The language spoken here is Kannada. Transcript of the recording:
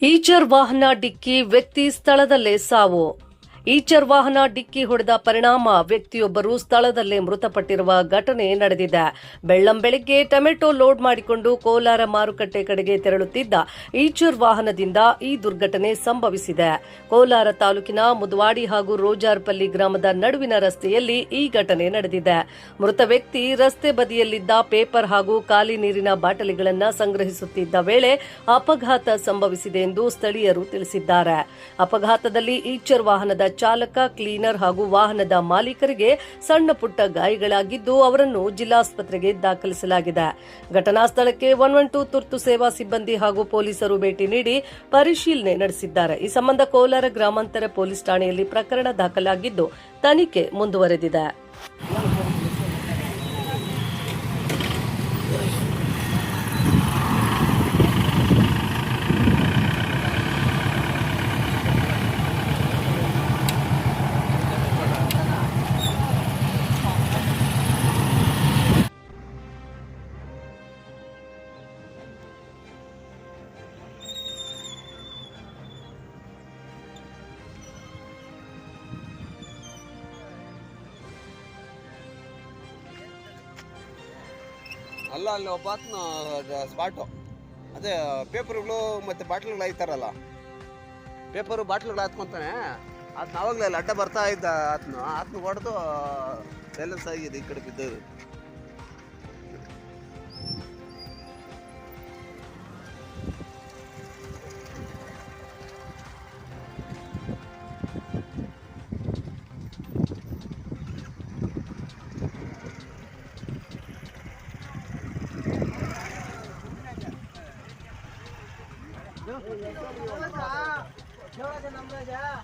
ಈಚರ್ ವಾಹನ ಡಿಕ್ಕಿ ವ್ಯಕ್ತಿ ಸ್ಥಳದಲ್ಲೇ ಸಾವು. ಈಚರ್ ವಾಹನ ಡಿಕ್ಕಿ ಹೊಡೆದ ಪರಿಣಾಮ ವ್ಯಕ್ತಿಯೊಬ್ಬರು ಸ್ಥಳದಲ್ಲೇ ಮೃತಪಟ್ಟಿರುವ ಘಟನೆ ನಡೆದಿದೆ. ಬೆಳ್ಳಂಬೆಳಗ್ಗೆ ಟೊಮೆಟೊ ಲೋಡ್ ಮಾಡಿಕೊಂಡು ಕೋಲಾರ ಮಾರುಕಟ್ಟೆ ಕಡೆಗೆ ತೆರಳುತ್ತಿದ್ದ ಈಚರ್ ವಾಹನದಿಂದ ಈ ದುರ್ಘಟನೆ ಸಂಭವಿಸಿದೆ. ಕೋಲಾರ ತಾಲೂಕಿನ ಮುದವಾಡಿ ಹಾಗೂ ರೋಜಾರ್ಪಲ್ಲಿ ಗ್ರಾಮದ ನಡುವಿನ ರಸ್ತೆಯಲ್ಲಿ ಈ ಘಟನೆ ನಡೆದಿದೆ. ಮೃತ ವ್ಯಕ್ತಿ ರಸ್ತೆ ಬದಿಯಲ್ಲಿದ್ದ ಪೇಪರ್ ಹಾಗೂ ಖಾಲಿ ನೀರಿನ ಬಾಟಲಿಗಳನ್ನು ಸಂಗ್ರಹಿಸುತ್ತಿದ್ದ ವೇಳೆ ಅಪಘಾತ ಸಂಭವಿಸಿದೆ ಎಂದು ಸ್ಥಳೀಯರು ತಿಳಿಸಿದ್ದಾರೆ. ಅಪಘಾತದಲ್ಲಿ ಈಚರ್ ವಾಹನದ ಚಾಲಕ, ಕ್ಲೀನರ್ ಹಾಗೂ ವಾಹನದ ಮಾಲೀಕರಿಗೆ ಸಣ್ಣ ಪುಟ್ಟ ಗಾಯಗಳಾಗಿದ್ದು ಅವರನ್ನು ಜಿಲ್ಲಾಸ್ಪತ್ರೆಗೆ ದಾಖಲಿಸಲಾಗಿದೆ. ಘಟನಾ ಸ್ಥಳಕ್ಕೆ 112 ತುರ್ತು ಸೇವಾ ಸಿಬ್ಬಂದಿ ಹಾಗೂ ಪೊಲೀಸರು ಭೇಟಿ ನೀಡಿ ಪರಿಶೀಲನೆ ನಡೆಸಿದ್ದಾರೆ. ಈ ಸಂಬಂಧ ಕೋಲಾರ ಗ್ರಾಮಾಂತರ ಪೊಲೀಸ್ ಠಾಣೆಯಲ್ಲಿ ಪ್ರಕರಣ ದಾಖಲಾಗಿದ್ದು ತನಿಖೆ ಮುಂದುವರೆದಿದೆ. ಅಲ್ಲ ಅಲ್ಲಿ ಒಬ್ಬ ಆತನ ಸ್ಪಾಟು ಅದೇ ಪೇಪರ್ಗಳು ಮತ್ತು ಬಾಟ್ಲ್ಗಳು ಐತಾರಲ್ಲ, ಪೇಪರು ಬಾಟ್ಲ್ಗಳು ಹಾತ್ಕೊತಾನೆ. ಅದನ್ನ ಆವಾಗಲೇ ಅಲ್ಲಿ ಅಡ್ಡ ಬರ್ತಾ ಇದ್ದ ಆತನ ಹೊಡೆದು ಬ್ಯಾಲೆನ್ಸ್ ಆಗಿದೆ, ಈ ಕಡೆ ಬಿದ್ದದು. नंबर